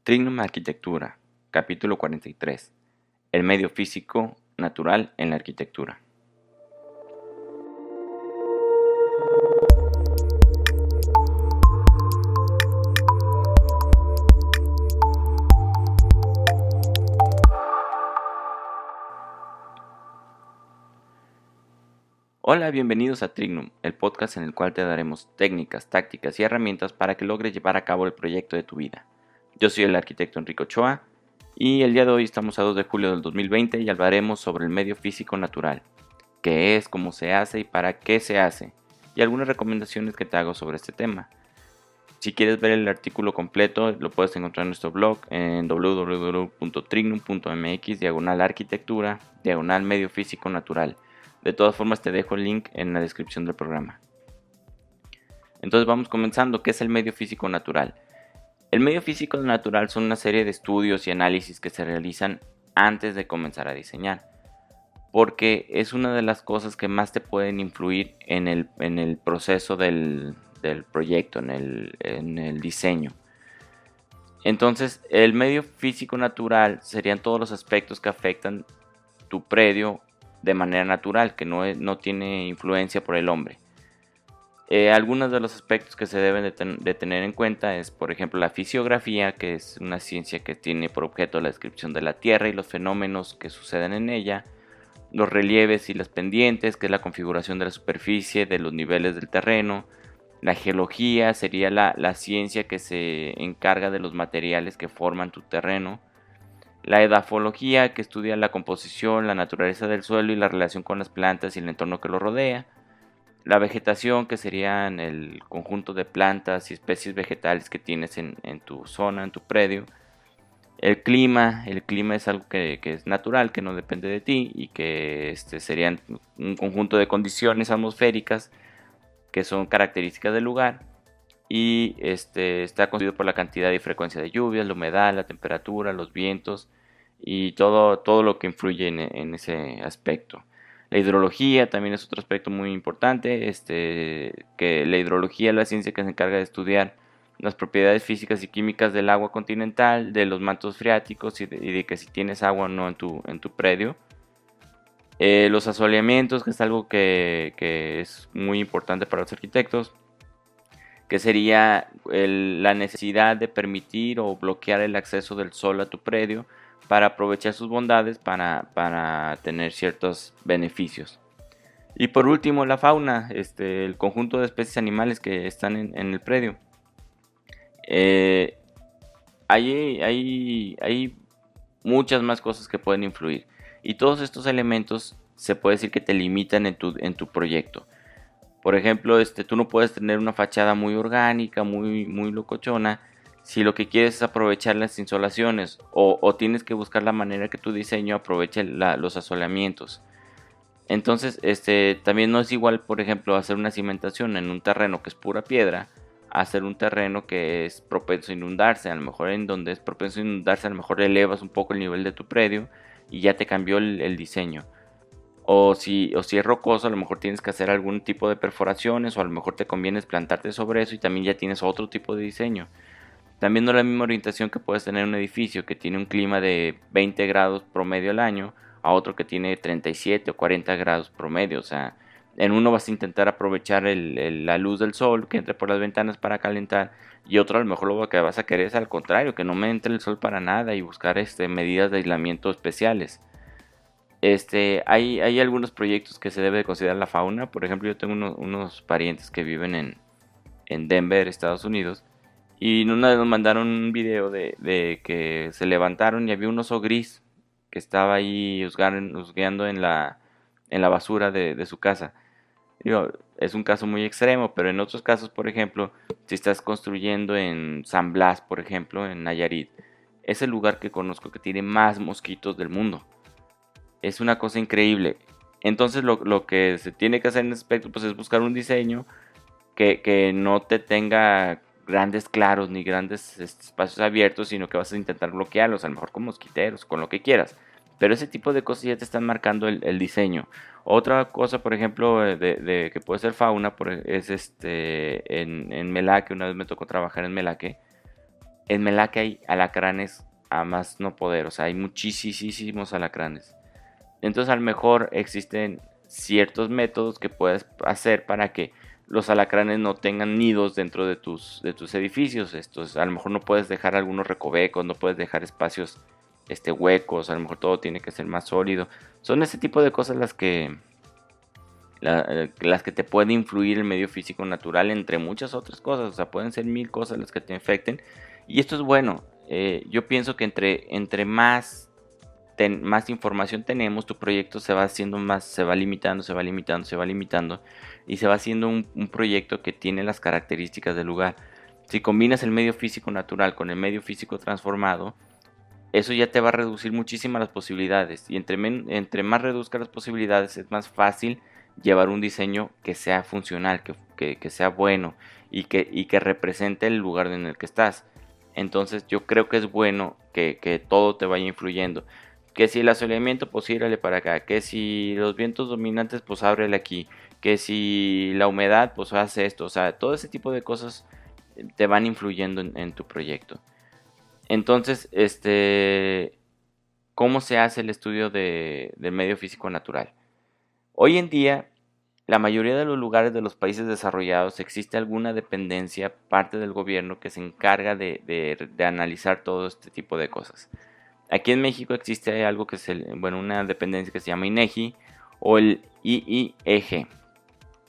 Trignum Arquitectura, capítulo 43. El medio físico natural en la arquitectura. Hola, bienvenidos a Trignum, el podcast en el cual te daremos técnicas, tácticas y herramientas para que logres llevar a cabo el proyecto de tu vida. Yo soy el arquitecto Enrique Ochoa y el día de hoy estamos a 2 de julio del 2020 y hablaremos sobre el medio físico natural, qué es, cómo se hace y para qué se hace, y algunas recomendaciones que te hago sobre este tema. Si quieres ver el artículo completo, lo puedes encontrar en nuestro blog en www.trignum.mx/arquitectura/medio físico natural. De todas formas te dejo el link en la descripción del programa. Entonces vamos comenzando. ¿Qué es el medio físico natural? El medio físico natural son una serie de estudios y análisis que se realizan antes de comenzar a diseñar, porque es una de las cosas que más te pueden influir en el proceso del proyecto, en el diseño. Entonces, el medio físico natural serían todos los aspectos que afectan tu predio de manera natural, que no tiene influencia por el hombre. Algunos de los aspectos que se deben de tener en cuenta es, por ejemplo, la fisiografía, que es una ciencia que tiene por objeto la descripción de la Tierra y los fenómenos que suceden en ella. Los relieves y las pendientes, que es la configuración de la superficie, de los niveles del terreno. La geología sería la ciencia que se encarga de los materiales que forman tu terreno. La edafología, que estudia la composición, la naturaleza del suelo y la relación con las plantas y el entorno que lo rodea. La vegetación, que serían el conjunto de plantas y especies vegetales que tienes en tu zona, en tu predio. El clima es algo que es natural, que no depende de ti y que serían un conjunto de condiciones atmosféricas que son características del lugar. Y está constituido por la cantidad y frecuencia de lluvias, la humedad, la temperatura, los vientos y todo lo que influye en ese aspecto. La hidrología también es otro aspecto muy importante, que la hidrología es la ciencia que se encarga de estudiar las propiedades físicas y químicas del agua continental, de los mantos freáticos y de que si tienes agua o no en tu predio. Los asoleamientos, que es algo que es muy importante para los arquitectos, que sería la necesidad de permitir o bloquear el acceso del sol a tu predio para aprovechar sus bondades para tener ciertos beneficios. Y por último, la fauna, el conjunto de especies animales que están en el predio. Hay muchas más cosas que pueden influir, y todos estos elementos se puede decir que te limitan en tu proyecto. Por ejemplo, tú no puedes tener una fachada muy orgánica, muy locochona, si lo que quieres es aprovechar las insolaciones, o tienes que buscar la manera que tu diseño aproveche los asoleamientos. Entonces, también no es igual, por ejemplo, hacer una cimentación en un terreno que es pura piedra, a hacer un terreno que es propenso a inundarse. A lo mejor en donde es propenso a inundarse, a lo mejor elevas un poco el nivel de tu predio y ya te cambió el diseño. O si es rocoso, a lo mejor tienes que hacer algún tipo de perforaciones, o a lo mejor te conviene plantarte sobre eso y también ya tienes otro tipo de diseño. También no es la misma orientación que puedes tener en un edificio que tiene un clima de 20 grados promedio al año a otro que tiene 37 o 40 grados promedio. O sea, en uno vas a intentar aprovechar la luz del sol que entre por las ventanas para calentar, y otro a lo mejor lo que vas a querer es al contrario, que no me entre el sol para nada, y buscar medidas de aislamiento especiales. Hay algunos proyectos que se debe de considerar la fauna. Por ejemplo, yo tengo unos parientes que viven en Denver, Estados Unidos, y una vez nos mandaron un video de que se levantaron y había un oso gris que estaba ahí husgueando en la basura de su casa. Digo, es un caso muy extremo, pero en otros casos, por ejemplo, si estás construyendo en San Blas, por ejemplo, en Nayarit, es el lugar que conozco que tiene más mosquitos del mundo. Es una cosa increíble. Entonces lo que se tiene que hacer en ese aspecto, pues, es buscar un diseño que no te tenga grandes claros ni grandes espacios abiertos, sino que vas a intentar bloquearlos, a lo mejor con mosquiteros, con lo que quieras. Pero ese tipo de cosas ya te están marcando el diseño. Otra cosa, por ejemplo, de que puede ser fauna, es en Melaque. Una vez me tocó trabajar en Melaque. En Melaque hay alacranes a más no poder, o sea, hay muchísimos alacranes. Entonces a lo mejor existen ciertos métodos que puedes hacer para que los alacranes no tengan nidos dentro de tus edificios. Estos, a lo mejor no puedes dejar algunos recovecos, no puedes dejar espacios huecos, a lo mejor todo tiene que ser más sólido. Son ese tipo de cosas las que te pueden influir el medio físico natural, entre muchas otras cosas. O sea, pueden ser mil cosas las que te afecten. Y esto es bueno. Yo pienso que entre más más información tenemos, tu proyecto se va haciendo más, se va limitando, se va limitando, se va limitando, y se va haciendo un proyecto que tiene las características del lugar. Si combinas el medio físico natural con el medio físico transformado, eso ya te va a reducir muchísimas las posibilidades, y entre más reduzca las posibilidades es más fácil llevar un diseño que sea funcional, que sea bueno, y que represente el lugar en el que estás. Entonces yo creo que es bueno que todo te vaya influyendo. Que si el asoleamiento, pues írale para acá. Que si los vientos dominantes, pues ábrele aquí. Que si la humedad, pues hace esto. O sea, todo ese tipo de cosas te van influyendo en tu proyecto. Entonces, ¿cómo se hace el estudio del medio físico natural? Hoy en día, la mayoría de los lugares de los países desarrollados existe alguna dependencia, parte del gobierno, que se encarga de analizar todo este tipo de cosas. Aquí en México existe algo que es una dependencia que se llama INEGI o el IIEG.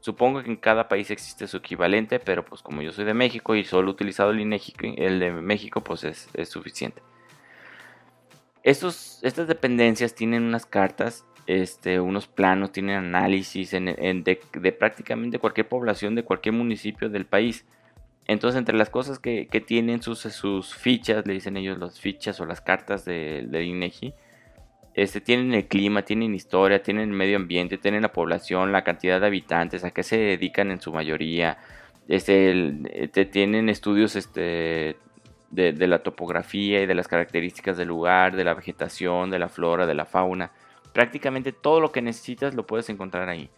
Supongo que en cada país existe su equivalente, pero pues como yo soy de México y solo he utilizado el INEGI, el de México, pues es suficiente. Estas dependencias tienen unas cartas, unos planos, tienen análisis de prácticamente cualquier población, de cualquier municipio del país. Entonces, entre las cosas que tienen sus fichas, le dicen ellos las fichas o las cartas del INEGI, tienen el clima, tienen historia, tienen el medio ambiente, tienen la población, la cantidad de habitantes, a qué se dedican en su mayoría, tienen estudios de la topografía y de las características del lugar, de la vegetación, de la flora, de la fauna. Prácticamente todo lo que necesitas lo puedes encontrar ahí.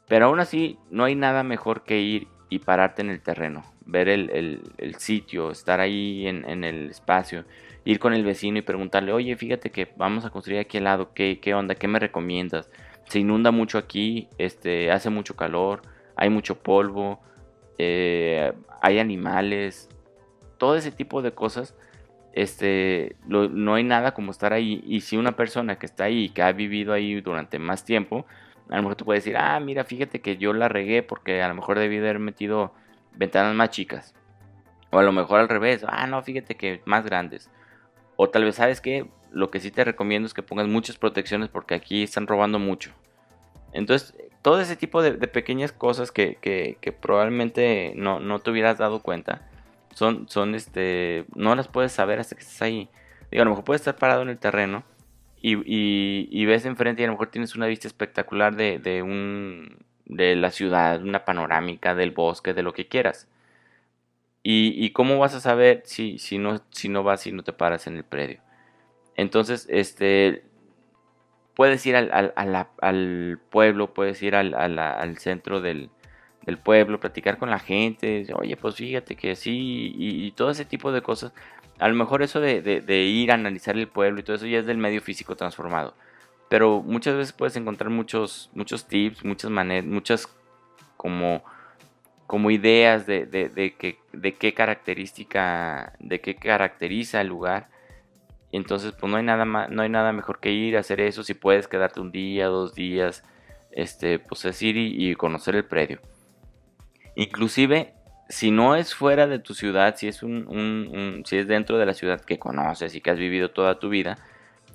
Pero aún así, no hay nada mejor que ir y pararte en el terreno, ver el sitio, estar ahí en el espacio, ir con el vecino y preguntarle, oye, fíjate que vamos a construir aquí al lado, ¿qué onda? ¿Qué me recomiendas? Se inunda mucho aquí, hace mucho calor, hay mucho polvo, hay animales, todo ese tipo de cosas. No hay nada como estar ahí. Y si una persona que está ahí y que ha vivido ahí durante más tiempo, a lo mejor tú puedes decir, ah, mira, fíjate que yo la regué porque a lo mejor debí de haber metido ventanas más chicas. O a lo mejor al revés, ah, no, fíjate que más grandes. O tal vez, ¿sabes qué? Lo que sí te recomiendo es que pongas muchas protecciones porque aquí están robando mucho. Entonces, todo ese tipo de pequeñas cosas que probablemente no te hubieras dado cuenta, no las puedes saber hasta que estés ahí. Digo, a lo mejor puedes estar parado en el terreno y ves enfrente y a lo mejor tienes una vista espectacular de la ciudad, una panorámica del bosque, de lo que quieras. Y cómo vas a saber si no vas y no te paras en el predio. Entonces, puedes ir al pueblo, puedes ir al centro del pueblo, platicar con la gente, oye, pues fíjate que sí, y todo ese tipo de cosas. A lo mejor eso de ir a analizar el pueblo y todo eso ya es del medio físico transformado. Pero muchas veces puedes encontrar muchos tips, muchas maneras, muchas como ideas de qué de qué caracteriza el lugar. Y entonces, pues no hay nada mejor que ir a hacer eso. Si puedes quedarte un día, 2 días, pues es ir y conocer el predio. Inclusive, si no es fuera de tu ciudad, si es si es dentro de la ciudad que conoces y que has vivido toda tu vida,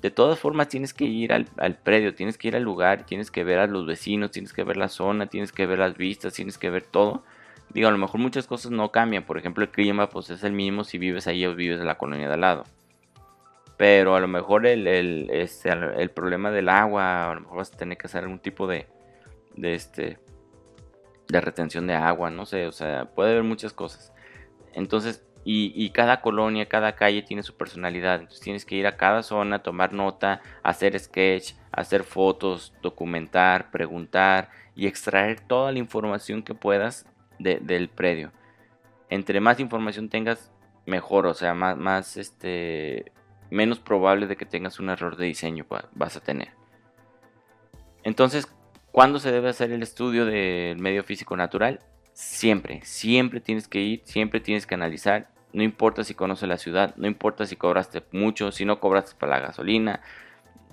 de todas formas tienes que ir al predio, tienes que ir al lugar, tienes que ver a los vecinos, tienes que ver la zona, tienes que ver las vistas, tienes que ver todo. Digo, a lo mejor muchas cosas no cambian. Por ejemplo, el clima pues es el mismo si vives ahí o vives en la colonia de al lado. Pero a lo mejor el problema del agua, a lo mejor vas a tener que hacer algún tipo de, este, de retención de agua, no sé, o sea, puede haber muchas cosas. Entonces, y cada colonia, cada calle tiene su personalidad. Entonces tienes que ir a cada zona, tomar nota, hacer sketch, hacer fotos, documentar, preguntar y extraer toda la información que puedas del predio. Entre más información tengas, mejor, o sea, menos probable de que tengas un error de diseño vas a tener. Entonces, ¿cuándo se debe hacer el estudio del medio físico natural? Siempre, siempre tienes que ir, siempre tienes que analizar. No importa si conoces la ciudad, no importa si cobraste mucho, si no cobraste para la gasolina,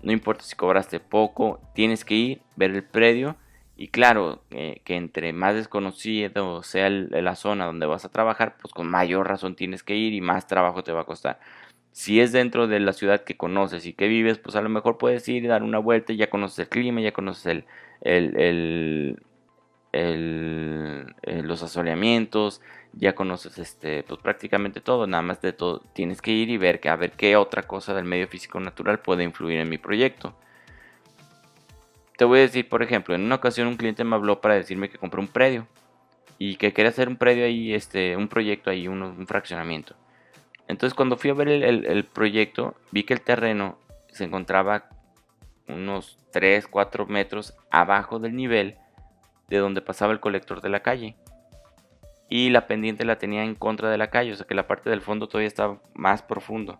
no importa si cobraste poco, tienes que ir, ver el predio. Y claro, que entre más desconocido sea la zona donde vas a trabajar, pues con mayor razón tienes que ir y más trabajo te va a costar. Si es dentro de la ciudad que conoces y que vives, pues a lo mejor puedes ir y dar una vuelta y ya conoces el clima, ya conoces el, el, los asoleamientos, ya conoces pues prácticamente todo, nada más de todo tienes que ir y ver a ver qué otra cosa del medio físico natural puede influir en mi proyecto. Te voy a decir, por ejemplo, en una ocasión un cliente me habló para decirme que compró un predio y que quería hacer un predio ahí, un proyecto ahí, un fraccionamiento. Entonces cuando fui a ver el proyecto, vi que el terreno se encontraba unos 3 4 metros abajo del nivel de donde pasaba el colector de la calle. Y la pendiente la tenía en contra de la calle, o sea que la parte del fondo todavía estaba más profundo.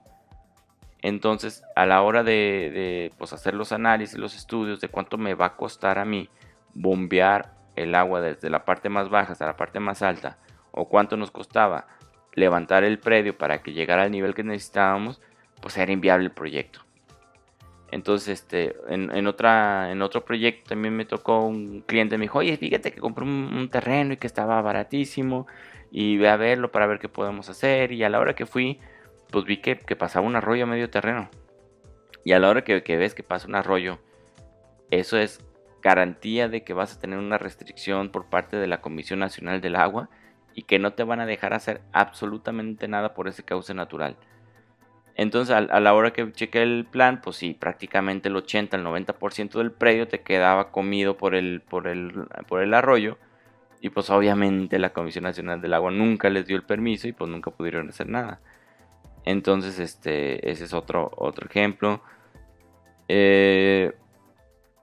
Entonces, a la hora de pues, hacer los análisis, los estudios de cuánto me va a costar a mí bombear el agua desde la parte más baja hasta la parte más alta, o cuánto nos costaba levantar el predio para que llegara al nivel que necesitábamos, pues era inviable el proyecto. Entonces, en otro proyecto también me tocó un cliente, me dijo, oye, fíjate que compré un terreno y que estaba baratísimo y ve a verlo para ver qué podemos hacer. Y a la hora que fui, pues vi que pasaba un arroyo a medio terreno. Y a la hora que ves que pasa un arroyo, eso es garantía de que vas a tener una restricción por parte de la Comisión Nacional del Agua y que no te van a dejar hacer absolutamente nada por ese cauce natural. Entonces, a la hora que chequé el plan, pues sí, prácticamente el 80 al 90% del predio te quedaba comido por el arroyo. Y pues obviamente la Comisión Nacional del Agua nunca les dio el permiso y pues nunca pudieron hacer nada. Entonces, ese es otro ejemplo. Eh,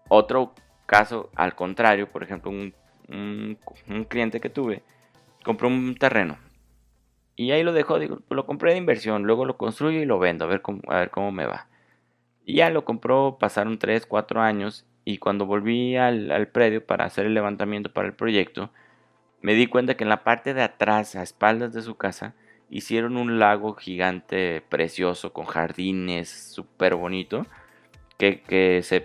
Otro caso, al contrario, por ejemplo, un cliente que tuve compró un terreno. Y ahí lo dejó, digo, lo compré de inversión, luego lo construyo y lo vendo, a ver cómo me va. Y ya lo compró, pasaron 3 4 años y cuando volví al predio para hacer el levantamiento para el proyecto, me di cuenta que en la parte de atrás, a espaldas de su casa, hicieron un lago gigante precioso con jardines, súper bonito, que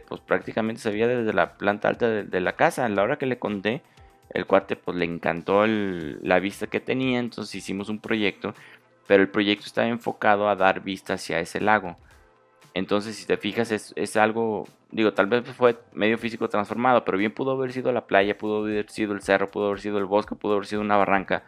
pues, prácticamente se veía desde la planta alta de la casa. A la hora que le conté, el cuate pues le encantó la vista que tenía, entonces hicimos un proyecto, pero el proyecto estaba enfocado a dar vista hacia ese lago. Entonces, si te fijas, es algo, digo, tal vez fue medio físico transformado, pero bien pudo haber sido la playa, pudo haber sido el cerro, pudo haber sido el bosque, pudo haber sido una barranca,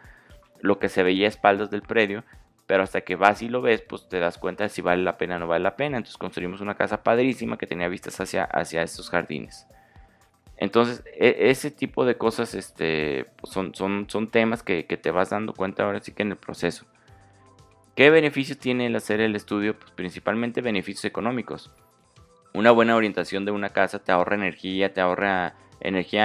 lo que se veía a espaldas del predio, pero hasta que vas y lo ves, pues te das cuenta de si vale la pena o no vale la pena. Entonces construimos una casa padrísima que tenía vistas hacia estos jardines. Entonces, ese tipo de cosas pues, son temas que te vas dando cuenta ahora sí que en el proceso. ¿Qué beneficios tiene el hacer el estudio? Pues principalmente beneficios económicos. Una buena orientación de una casa te ahorra energía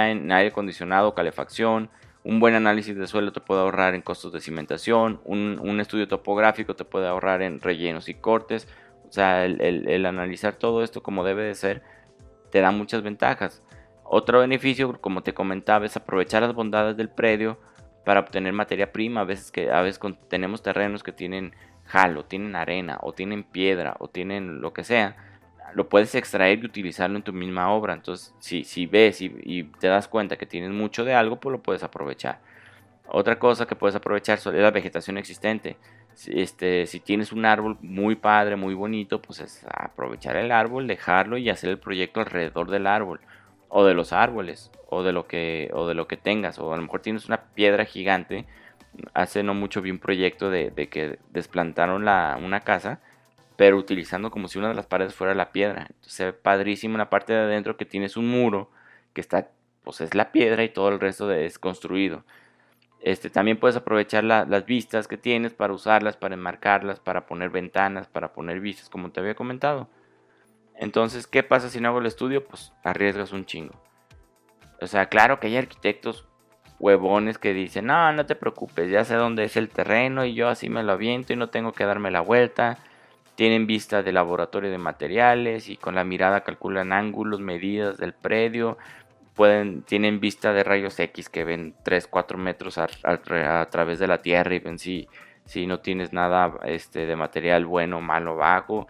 en aire acondicionado, calefacción. Un buen análisis de suelo te puede ahorrar en costos de cimentación. Un estudio topográfico te puede ahorrar en rellenos y cortes. O sea, el analizar todo esto como debe de ser te da muchas ventajas. Otro beneficio, como te comentaba, es aprovechar las bondades del predio para obtener materia prima. A veces tenemos terrenos que tienen jalo, tienen arena, o tienen piedra, o tienen lo que sea. Lo puedes extraer y utilizarlo en tu misma obra. Entonces, si ves y te das cuenta que tienes mucho de algo, pues lo puedes aprovechar. Otra cosa que puedes aprovechar es la vegetación existente. Si tienes un árbol muy padre, muy bonito, pues es aprovechar el árbol, dejarlo y hacer el proyecto alrededor del árbol o de los árboles o de lo que tengas. O a lo mejor tienes una piedra gigante. Hace no mucho vi un proyecto de que desplantaron una casa, pero utilizando como si una de las paredes fuera la piedra. Entonces se ve padrísimo en la parte de adentro que tienes un muro que está, pues es la piedra y todo el resto es construido. También puedes aprovechar las vistas que tienes para usarlas, para enmarcarlas, para poner ventanas, para poner vistas, como te había comentado. Entonces, ¿qué pasa si no hago el estudio? Pues arriesgas un chingo. O sea, claro que hay arquitectos huevones que dicen, no, no te preocupes, ya sé dónde es el terreno y yo así me lo aviento y no tengo que darme la vuelta. Tienen vista de laboratorio de materiales y con la mirada calculan ángulos, medidas del predio. Tienen vista de rayos X que ven 3, 4 metros a través de la tierra y ven si no tienes nada de material bueno, malo, bajo.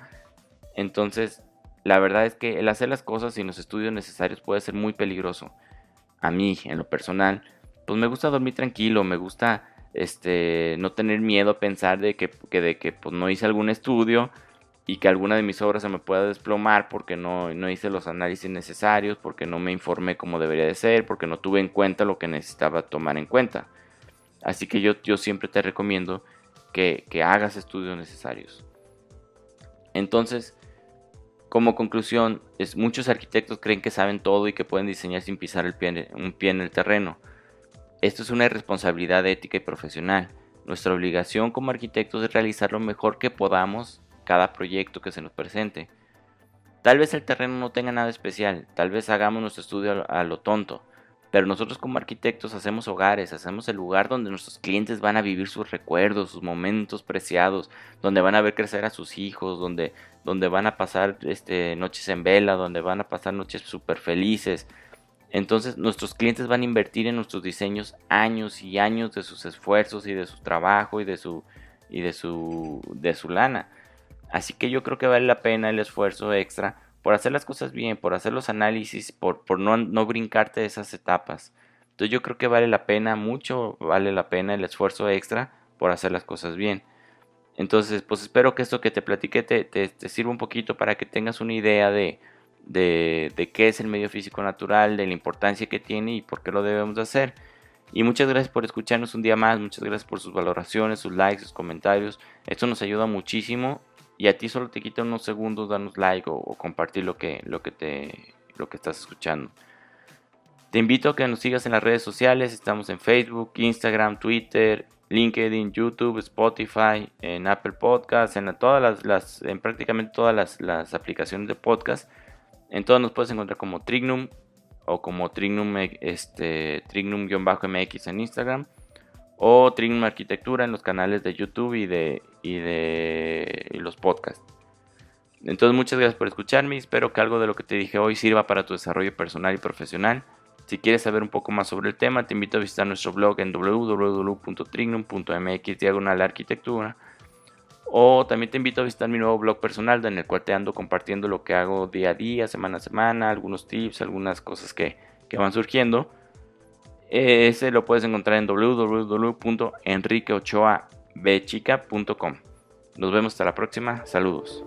Entonces, la verdad es que el hacer las cosas sin los estudios necesarios puede ser muy peligroso. A mí, en lo personal, pues me gusta dormir tranquilo, me gusta no tener miedo a pensar de que pues no hice algún estudio y que alguna de mis obras se me pueda desplomar porque no hice los análisis necesarios, porque no me informé como debería de ser, porque no tuve en cuenta lo que necesitaba tomar en cuenta. Así que yo siempre te recomiendo que hagas estudios necesarios. Entonces, como conclusión, muchos arquitectos creen que saben todo y que pueden diseñar sin pisar un pie en el terreno. Esto es una irresponsabilidad ética y profesional. Nuestra obligación como arquitectos es realizar lo mejor que podamos cada proyecto que se nos presente. Tal vez el terreno no tenga nada especial, tal vez hagamos nuestro estudio a lo tonto, pero nosotros como arquitectos hacemos hogares, hacemos el lugar donde nuestros clientes van a vivir sus recuerdos, sus momentos preciados, donde van a ver crecer a sus hijos, donde van a pasar noches en vela, donde van a pasar noches súper felices. Entonces nuestros clientes van a invertir en nuestros diseños años y años de sus esfuerzos y de su trabajo y de su lana. Así que yo creo que vale la pena el esfuerzo extra por hacer las cosas bien, por hacer los análisis, por no brincarte esas etapas. Entonces yo creo que vale la pena, mucho vale la pena el esfuerzo extra por hacer las cosas bien. Entonces pues espero que esto que te platiqué te sirva un poquito para que tengas una idea de qué es el medio físico natural, de la importancia que tiene y por qué lo debemos de hacer. Y muchas gracias por escucharnos un día más, muchas gracias por sus valoraciones, sus likes, sus comentarios. Esto nos ayuda muchísimo y a ti solo te quita unos segundos darnos like o compartir lo que estás escuchando. Te invito a que nos sigas en las redes sociales, estamos en Facebook, Instagram, Twitter, LinkedIn, YouTube, Spotify, en Apple Podcasts, en prácticamente todas las aplicaciones de podcast. En todas nos puedes encontrar como Trignum o como Trignum-MX en Instagram o Trignum Arquitectura en los canales de YouTube y los podcasts. Entonces muchas gracias por escucharme y espero que algo de lo que te dije hoy sirva para tu desarrollo personal y profesional. Si quieres saber un poco más sobre el tema, te invito a visitar nuestro blog en www.trignum.mx/arquitectura. O también te invito a visitar mi nuevo blog personal en el cual te ando compartiendo lo que hago día a día, semana a semana, algunos tips, algunas cosas que van surgiendo. Ese lo puedes encontrar en www.enriqueochoabechica.com. Nos vemos hasta la próxima. Saludos.